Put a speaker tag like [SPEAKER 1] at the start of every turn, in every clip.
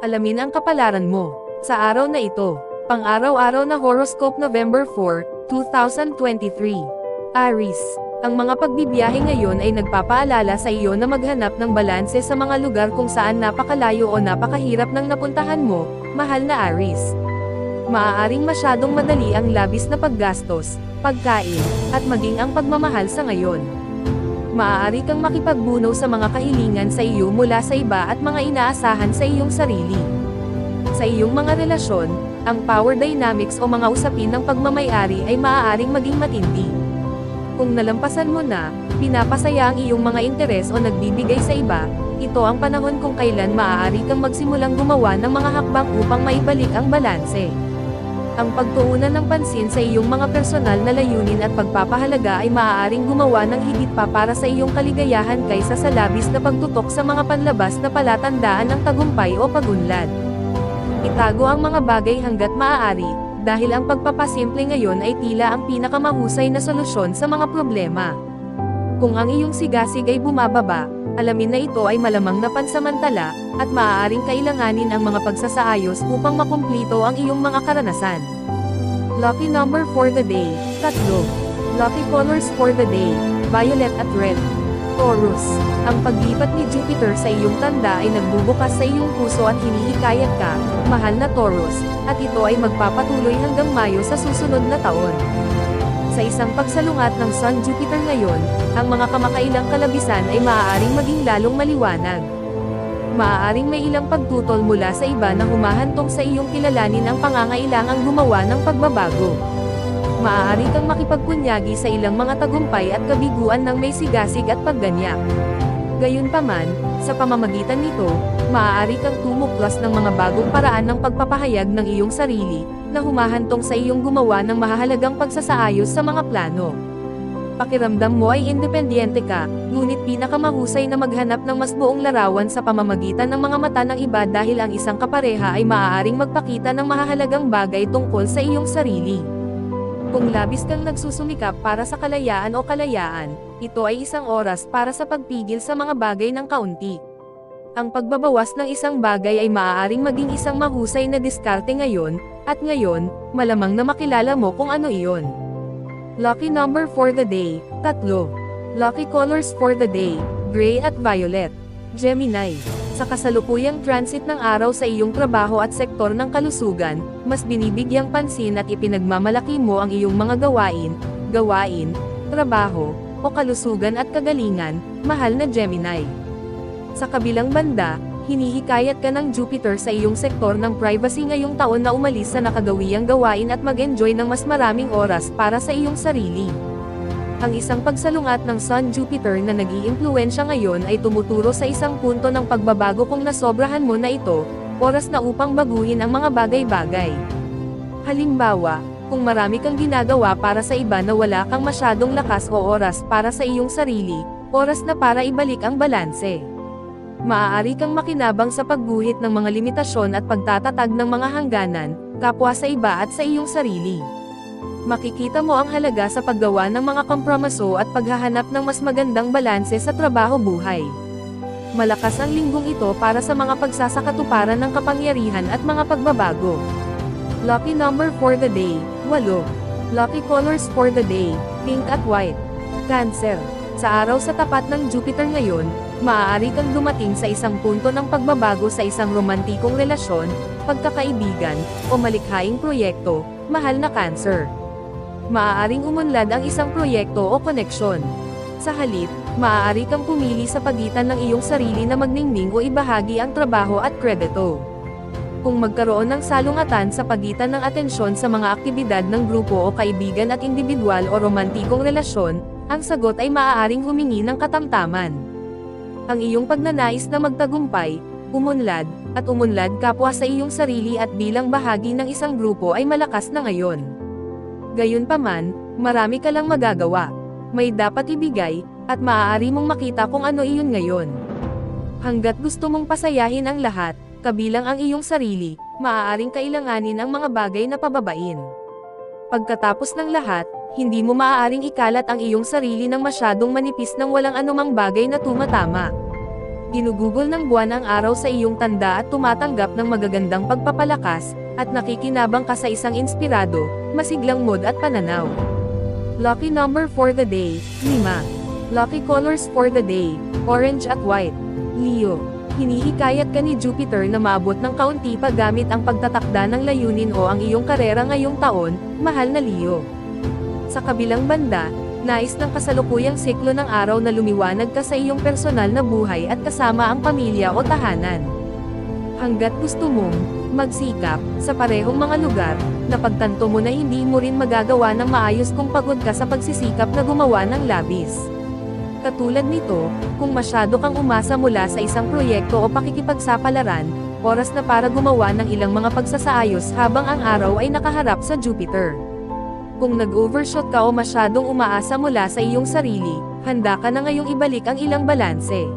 [SPEAKER 1] Alamin ang kapalaran mo. Sa araw na ito, pang-araw-araw na horoscope November 4, 2023. Aries, ang mga pagbibiyahe ngayon ay nagpapaalala sa iyo na maghanap ng balanse sa mga lugar kung saan napakalayo o napakahirap ng napuntahan mo, mahal na Aries. Maaaring masyadong madali ang labis na paggastos, pagkain, at maging ang pagmamahal sa ngayon. Maaari kang makipagbuno sa mga kahilingan sa iyo mula sa iba at mga inaasahan sa iyong sarili. Sa iyong mga relasyon, ang power dynamics o mga usapin ng pagmamayari ay maaaring maging matindi. Kung nalampasan mo na, pinapasaya ang iyong mga interes o nagbibigay sa iba, ito ang panahon kung kailan maaari kang magsimulang gumawa ng mga hakbang upang maibalik ang balanse. Ang pagtuunan ng pansin sa iyong mga personal na layunin at pagpapahalaga ay maaaring gumawa ng higit pa para sa iyong kaligayahan kaysa sa labis na pagtutok sa mga panlabas na palatandaan ng tagumpay o pagunlad. Itago ang mga bagay hanggat maaari, dahil ang pagpapasimple ngayon ay tila ang pinakamahusay na solusyon sa mga problema. Kung ang iyong sigasig ay bumababa, alamin na ito ay malamang na pansamantala, at maaaring kailanganin ang mga pagsasaayos upang makumplito ang iyong mga karanasan. Lucky number for the day, 3. Lucky colors for the day, violet at red. Taurus, ang paglipat ni Jupiter sa iyong tanda ay nagbubukas sa iyong puso at hinihikayat ka, mahal na Taurus, at ito ay magpapatuloy hanggang Mayo sa susunod na taon. Sa isang pagsalungat ng Sun-Jupiter ngayon, ang mga kamakailang kalabisan ay maaaring maging lalong maliwanag. Maaaring may ilang pagtutol mula sa iba na humahantong sa iyong kilalanin ang pangangailangang gumawa ng pagbabago. Maaari kang makipagpunyagi sa ilang mga tagumpay at kabiguan ng may sigasig at pagganyak. Gayunpaman, sa pamamagitan nito, maaari kang tumuklas ng mga bagong paraan ng pagpapahayag ng iyong sarili, na humahantong sa iyong gumawa ng mahahalagang pagsasaayos sa mga plano. Pakiramdam mo ay independyente ka, ngunit pinakamahusay na maghanap ng mas buong larawan sa pamamagitan ng mga mata ng iba dahil ang isang kapareha ay maaaring magpakita ng mahahalagang bagay tungkol sa iyong sarili. Kung labis kang nagsusumikap para sa kalayaan o kalayaan, ito ay isang oras para sa pagpigil sa mga bagay ng kaunti. Ang pagbabawas ng isang bagay ay maaaring maging isang mahusay na diskarte ngayon, at ngayon, malamang na makilala mo kung ano iyon. Lucky number for the day, 3. Lucky colors for the day, gray at violet. Gemini, sa kasalukuyang transit ng araw sa iyong trabaho at sektor ng kalusugan, mas binibigyang pansin at ipinagmamalaki mo ang iyong mga gawain, trabaho, o kalusugan at kagalingan, mahal na Gemini. Sa kabilang banda, hinihikayat ka ng Jupiter sa iyong sektor ng privacy ngayong taon na umalis sa nakagawiyang gawain at mag-enjoy ng mas maraming oras para sa iyong sarili. Ang isang pagsalungat ng Sun-Jupiter na nag-iimpluwensya ngayon ay tumuturo sa isang punto ng pagbabago kung nasobrahan mo na ito, oras na upang baguhin ang mga bagay-bagay. Halimbawa, kung marami kang ginagawa para sa iba na wala kang masyadong lakas o oras para sa iyong sarili, oras na para ibalik ang balanse. Maaari kang makinabang sa pagguhit ng mga limitasyon at pagtatatag ng mga hangganan, kapwa sa iba at sa iyong sarili. Makikita mo ang halaga sa paggawa ng mga kompromiso at paghahanap ng mas magandang balanse sa trabaho-buhay. Malakas ang linggong ito para sa mga pagsasakatuparan ng kapangyarihan at mga pagbabago. Lucky number for the day, 8. Lucky colors for the day, pink at white. Cancer, sa araw sa tapat ng Jupiter ngayon, maaari kang dumating sa isang punto ng pagbabago sa isang romantikong relasyon, pagkakaibigan, o malikhaing proyekto, mahal na Cancer. Maaaring umunlad ang isang proyekto o koneksyon. Sa halip, maaari kang pumili sa pagitan ng iyong sarili na magningning o ibahagi ang trabaho at kredito. Kung magkaroon ng salungatan sa pagitan ng atensyon sa mga aktibidad ng grupo o kaibigan at individual o romantikong relasyon, ang sagot ay maaaring humingi ng katamtaman. Ang iyong pagnanais na magtagumpay, umunlad kapwa sa iyong sarili at bilang bahagi ng isang grupo ay malakas na ngayon. Gayunpaman, marami ka lang magagawa. May dapat ibigay, at maaari mong makita kung ano iyon ngayon. Hanggat gusto mong pasayahin ang lahat, kabilang ang iyong sarili, maaaring kailanganin ang mga bagay na pababain. Pagkatapos ng lahat, hindi mo maaaring ikalat ang iyong sarili ng masyadong manipis nang walang anumang bagay na tumatama. Ginugugol ng buwan ang araw sa iyong tanda at tumatanggap ng magagandang pagpapalakas, at nakikinabang ka sa isang inspirado, masiglang mood at pananaw. Lucky number for the day, 5. Lucky colors for the day, orange at white. Leo. Hinihikayat ka ni Jupiter na maabot ng kaunti pa gamit ang pagtatakda ng layunin o ang iyong karera ngayong taon, mahal na Leo. Sa kabilang banda, nais ng kasalukuyang siklo ng araw na lumiwanag ka sa iyong personal na buhay at kasama ang pamilya o tahanan. Hanggat gusto mong magsikap sa parehong mga lugar, napagtanto mo na hindi mo rin magagawa ng maayos kung pagod ka sa pagsisikap na gumawa ng labis. Katulad nito, kung masyado kang umasa mula sa isang proyekto o pakikipagsapalaran, oras na para gumawa ng ilang mga pagsasaayos habang ang araw ay nakaharap sa Jupiter. Kung nag-overshoot ka o masyadong umaasa mula sa iyong sarili, handa ka na ngayong ibalik ang ilang balanse.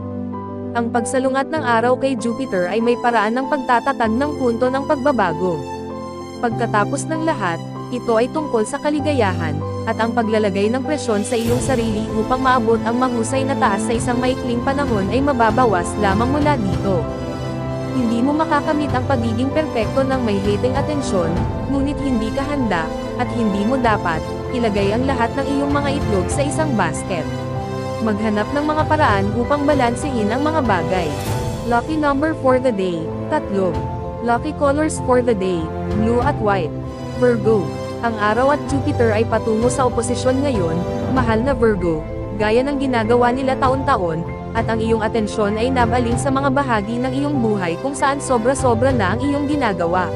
[SPEAKER 1] Ang pagsalungat ng araw kay Jupiter ay may paraan ng pagtatatag ng punto ng pagbabago. Pagkatapos ng lahat, ito ay tungkol sa kaligayahan, at ang paglalagay ng presyon sa iyong sarili upang maabot ang mahusay na taas sa isang maikling panahon ay mababawas lamang mula dito. Hindi mo makakamit ang pagiging perpekto ng may hiting atensyon, ngunit hindi ka handa, at hindi mo dapat ilagay ang lahat ng iyong mga itlog sa isang basket. Maghanap ng mga paraan upang balansehin ang mga bagay. Lucky number for the day, 3. Lucky colors for the day, blue at white. Virgo. Ang araw at Jupiter ay patungo sa oposisyon ngayon, mahal na Virgo, gaya ng ginagawa nila taon-taon, at ang iyong atensyon ay nabaling sa mga bahagi ng iyong buhay kung saan sobra-sobra na ang iyong ginagawa.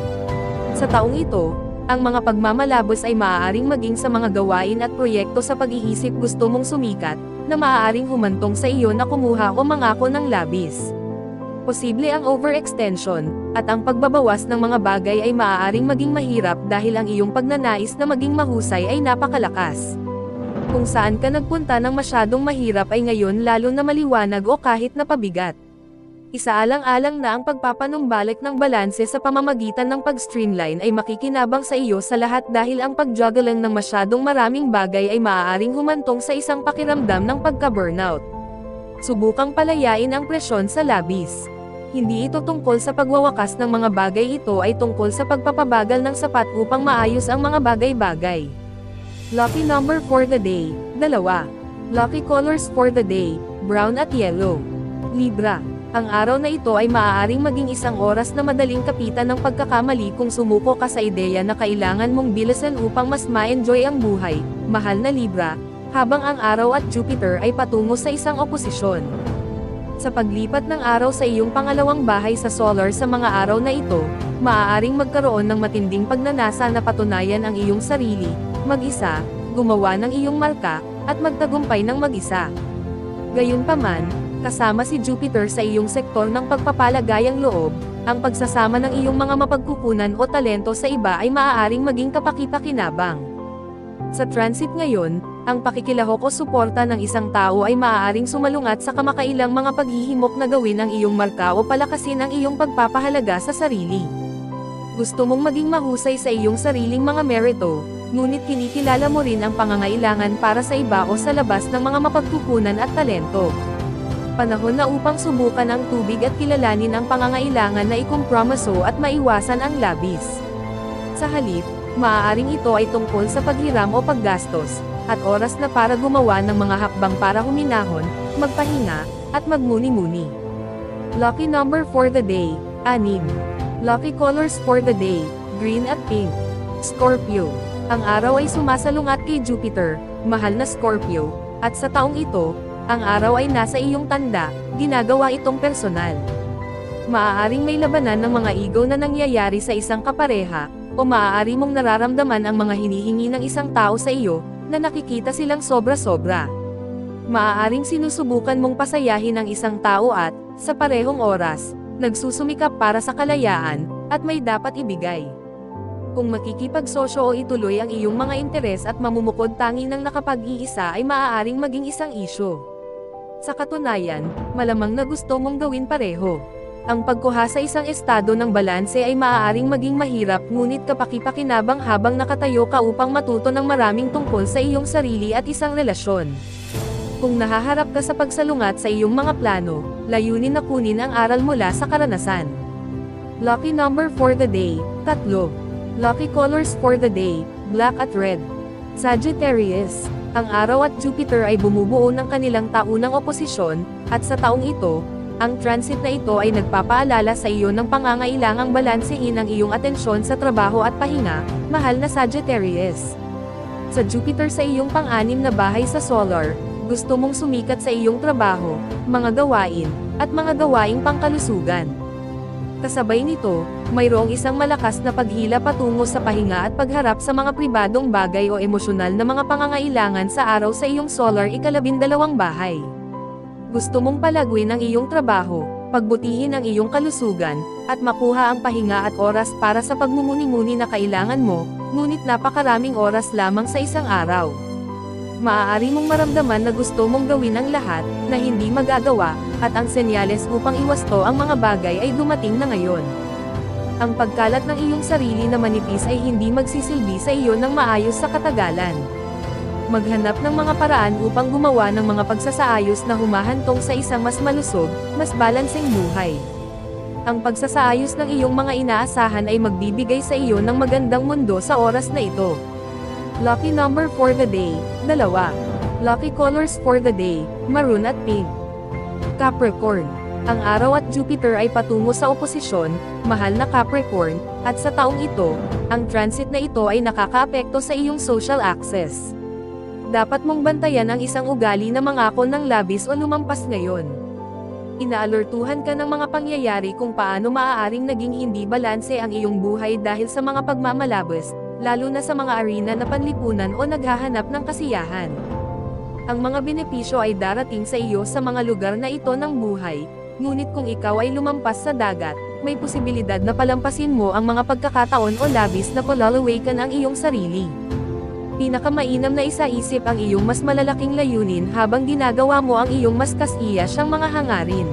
[SPEAKER 1] Sa taong ito, ang mga pagmamalabos ay maaaring maging sa mga gawain at proyekto sa pag-iisip gusto mong sumikat, na maaaring humantong sa iyo na kumuha o mangako ng labis. Posible ang overextension, at ang pagbabawas ng mga bagay ay maaaring maging mahirap dahil ang iyong pagnanais na maging mahusay ay napakalakas. Kung saan ka nagpunta ng masyadong mahirap ay ngayon lalo na maliwanag o kahit na pabigat. Isaalang-alang na ang pagpapanumbalik ng balanse sa pamamagitan ng pag-streamline ay makikinabang sa iyo sa lahat dahil ang pagjuggling ng masyadong maraming bagay ay maaaring humantong sa isang pakiramdam ng pagka-burnout. Subukang palayain ang presyon sa labis. Hindi ito tungkol sa pagwawakas ng mga bagay, ito ay tungkol sa pagpapabagal ng sapat upang maayos ang mga bagay-bagay. Lucky number for the day, 2. Lucky colors for the day, brown at yellow. Libra. Ang araw na ito ay maaaring maging isang oras na madaling kapitan ng pagkakamali kung sumuko ka sa ideya na kailangan mong bilisan upang mas ma-enjoy ang buhay, mahal na Libra, habang ang araw at Jupiter ay patungo sa isang oposisyon. Sa paglipat ng araw sa iyong pangalawang bahay sa solar sa mga araw na ito, maaaring magkaroon ng matinding pagnanasa na patunayan ang iyong sarili, mag-isa, gumawa ng iyong marka, at magtagumpay ng mag-isa. Gayunpaman, kasama si Jupiter sa iyong sektor ng pagpapalagayang loob, ang pagsasama ng iyong mga mapagkukunan o talento sa iba ay maaaring maging kapaki-pakinabang. Sa transit ngayon, ang pakikilahok o suporta ng isang tao ay maaaring sumalungat sa kamakailang mga paghihimok na gawin ang iyong marka o palakasin ang iyong pagpapahalaga sa sarili. Gusto mong maging mahusay sa iyong sariling mga merito, ngunit kinikilala mo rin ang pangangailangan para sa iba o sa labas ng mga mapagkukunan at talento. Panahon na upang subukan ang tubig at kilalanin ang pangangailangan na ikompromiso at maiwasan ang labis. Sa halip, maaaring ito ay tungkol sa paghiram o paggastos, at oras na para gumawa ng mga hakbang para huminahon, magpahinga, at magmuni-muni. Lucky number for the day, 6. Lucky colors for the day, green at pink. Scorpio. Ang araw ay sumasalungat kay Jupiter, mahal na Scorpio, at sa taong ito, ang araw ay nasa iyong tanda, ginagawa itong personal. Maaaring may labanan ng mga ego na nangyayari sa isang kapareha, o maaari mong nararamdaman ang mga hinihingi ng isang tao sa iyo, na nakikita silang sobra-sobra. Maaaring sinusubukan mong pasayahin ang isang tao at, sa parehong oras, nagsusumikap para sa kalayaan, at may dapat ibigay. Kung makikipagsosyo o ituloy ang iyong mga interes at mamumukod tangi ng nakapag-iisa ay maaaring maging isang isyu. Sa katunayan, malamang na gusto mong gawin pareho. Ang pagkuha sa isang estado ng balanse ay maaaring maging mahirap ngunit kapaki-pakinabang habang nakatayo ka upang matuto ng maraming tungkol sa iyong sarili at isang relasyon. Kung nahaharap ka sa pagsalungat sa iyong mga plano, layunin na kunin ang aral mula sa karanasan. Lucky number for the day, 3. Lucky colors for the day, black at red. Sagittarius, ang araw at Jupiter ay bumubuo ng kanilang taunang oposisyon, at sa taong ito, ang transit na ito ay nagpapaalala sa iyo ng pangangailangang balansehin ang iyong atensyon sa trabaho at pahinga, mahal na Sagittarius. Sa Jupiter sa iyong pang-anim na bahay sa solar, gusto mong sumikat sa iyong trabaho, mga gawain, at mga gawaing pangkalusugan. Kasabay nito, mayroong isang malakas na paghila patungo sa pahinga at pagharap sa mga pribadong bagay o emosyonal na mga pangangailangan sa araw sa iyong solar ika-12 bahay. Gusto mong palaguin ang iyong trabaho, pagbutihin ang iyong kalusugan, at makuha ang pahinga at oras para sa pagmumuni-muni na kailangan mo, ngunit napakaraming oras lamang sa isang araw. Maaari mong maramdaman na gusto mong gawin ang lahat, na hindi magagawa, at ang senyales upang iwasto ang mga bagay ay dumating na ngayon. Ang pagkalat ng iyong sarili na manipis ay hindi magsisilbi sa iyo ng maayos sa katagalan. Maghanap ng mga paraan upang gumawa ng mga pagsasaayos na humahantong sa isang mas malusog, mas balanseng buhay. Ang pagsasaayos ng iyong mga inaasahan ay magbibigay sa iyo ng magandang mundo sa oras na ito. Lucky number for the day, 2. Lucky colors for the day, maroon at pink. Capricorn, ang araw at Jupiter ay patungo sa oposisyon, mahal na Capricorn, at sa taong ito, ang transit na ito ay nakakaapekto sa iyong social access. Dapat mong bantayan ang isang ugali na mangako ng labis o lumampas ngayon. Inaalertuhan ka ng mga pangyayari kung paano maaaring naging hindi balanse ang iyong buhay dahil sa mga pagmamalabas, lalo na sa mga arena na panlipunan o naghahanap ng kasiyahan. Ang mga benepisyo ay darating sa iyo sa mga lugar na ito ng buhay, ngunit kung ikaw ay lumampas sa dagat, may posibilidad na palampasin mo ang mga pagkakataon o labis na palalawakan ang iyong sarili. Pinakamainam na isaisip ang iyong mas malalaking layunin habang ginagawa mo ang iyong mas kasiyasyang mga hangarin.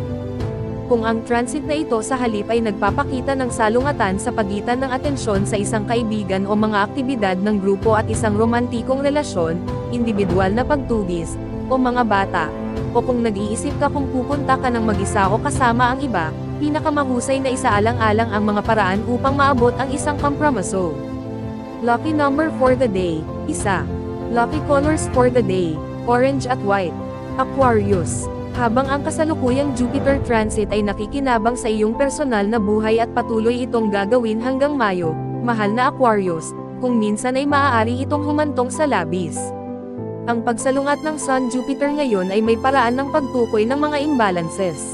[SPEAKER 1] Kung ang transit na ito sa halip ay nagpapakita ng salungatan sa pagitan ng atensyon sa isang kaibigan o mga aktibidad ng grupo at isang romantikong relasyon, individual na pagtugis, o mga bata, o kung nag-iisip ka kung pupunta ka ng mag-isa o kasama ang iba, pinakamahusay na isaalang-alang ang mga paraan upang maabot ang isang kompromiso. Lucky number for the day, 1. Lucky colors for the day, orange at white. Aquarius, habang ang kasalukuyang Jupiter transit ay nakikinabang sa iyong personal na buhay at patuloy itong gagawin hanggang Mayo, mahal na Aquarius, kung minsan ay maaari itong humantong sa labis. Ang pagsalungat ng Sun-Jupiter ngayon ay may paraan ng pagtukoy ng mga imbalances.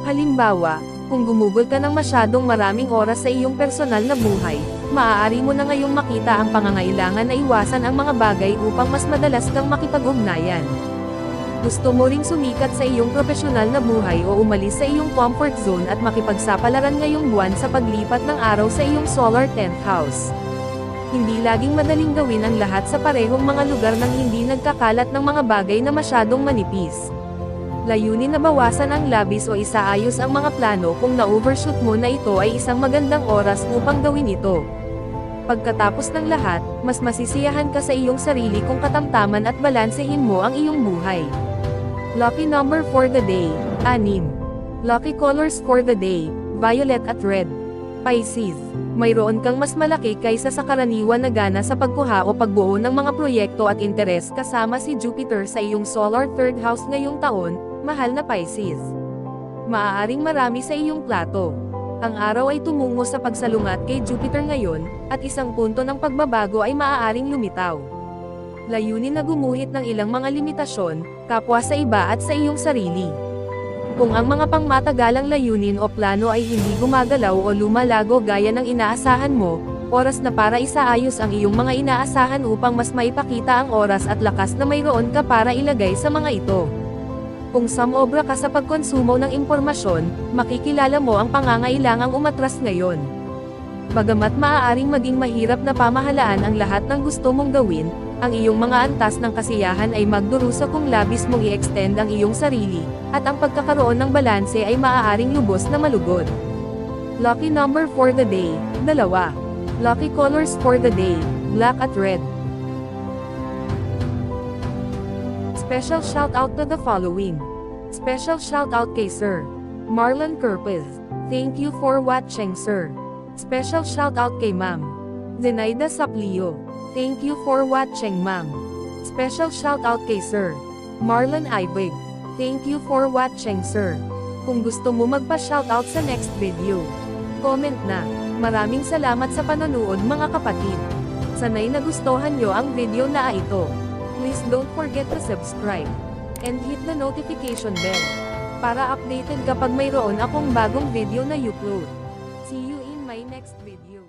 [SPEAKER 1] Halimbawa, kung gumugol ka ng masyadong maraming oras sa iyong personal na buhay, maaari mo na ngayong makita ang pangangailangan na iwasan ang mga bagay upang mas madalas kang makipag-ugnayan. Gusto mo ring sumikat sa iyong profesional na buhay o umalis sa iyong comfort zone at makipagsapalaran ngayong buwan sa paglipat ng araw sa iyong solar 10th house. Hindi laging madaling gawin ang lahat sa parehong mga lugar nang hindi nagkakalat ng mga bagay na masyadong manipis. Layunin na bawasan ang labis o isaayos ang mga plano kung na-overshoot mo na ito ay isang magandang oras upang gawin ito. Pagkatapos ng lahat, mas masisiyahan ka sa iyong sarili kung katamtaman at balansehin mo ang iyong buhay. Lucky number for the day, 6. Lucky colors for the day, violet at red. Pisces, mayroon kang mas malaki kaysa sa karaniwan na gana sa pagkuha o pagbuo ng mga proyekto at interes kasama si Jupiter sa iyong solar 3rd house ngayong taon, mahal na Pisces. Maaaring marami sa iyong plato. Ang araw ay tumungo sa pagsalungat kay Jupiter ngayon, at isang punto ng pagbabago ay maaaring lumitaw. Layunin na gumuhit ng ilang mga limitasyon, kapwa sa iba at sa iyong sarili. Kung ang mga pangmatagalang layunin o plano ay hindi gumagalaw o lumalago gaya ng inaasahan mo, oras na para isaayos ang iyong mga inaasahan upang mas maipakita ang oras at lakas na mayroon ka para ilagay sa mga ito. Kung samobra ka sa pagkonsumo ng impormasyon, makikilala mo ang pangangailangang umatras ngayon. Bagamat maaaring maging mahirap na pamahalaan ang lahat ng gusto mong gawin, ang iyong mga antas ng kasiyahan ay magdurusa kung labis mong i-extend ang iyong sarili, at ang pagkakaroon ng balanse ay maaaring lubos na malugod. Lucky number for the day, 2. Lucky colors for the day, black at red. Special shoutout to the following. Special shoutout kay Sir Marlon Kerpez. Thank you for watching, sir. Special shoutout kay Ma'am Zenaida Saplio. Thank you for watching, ma'am. Special shoutout kay Sir Marlon Ibig. Thank you for watching, sir. Kung gusto mo magpa-shoutout sa next video, comment na. Maraming salamat sa panonood, mga kapatid. Sanay nagustuhan nyo ang video na ito. Please don't forget to subscribe and hit the notification bell para updated kapag mayroon akong bagong video na upload. See you in my next video.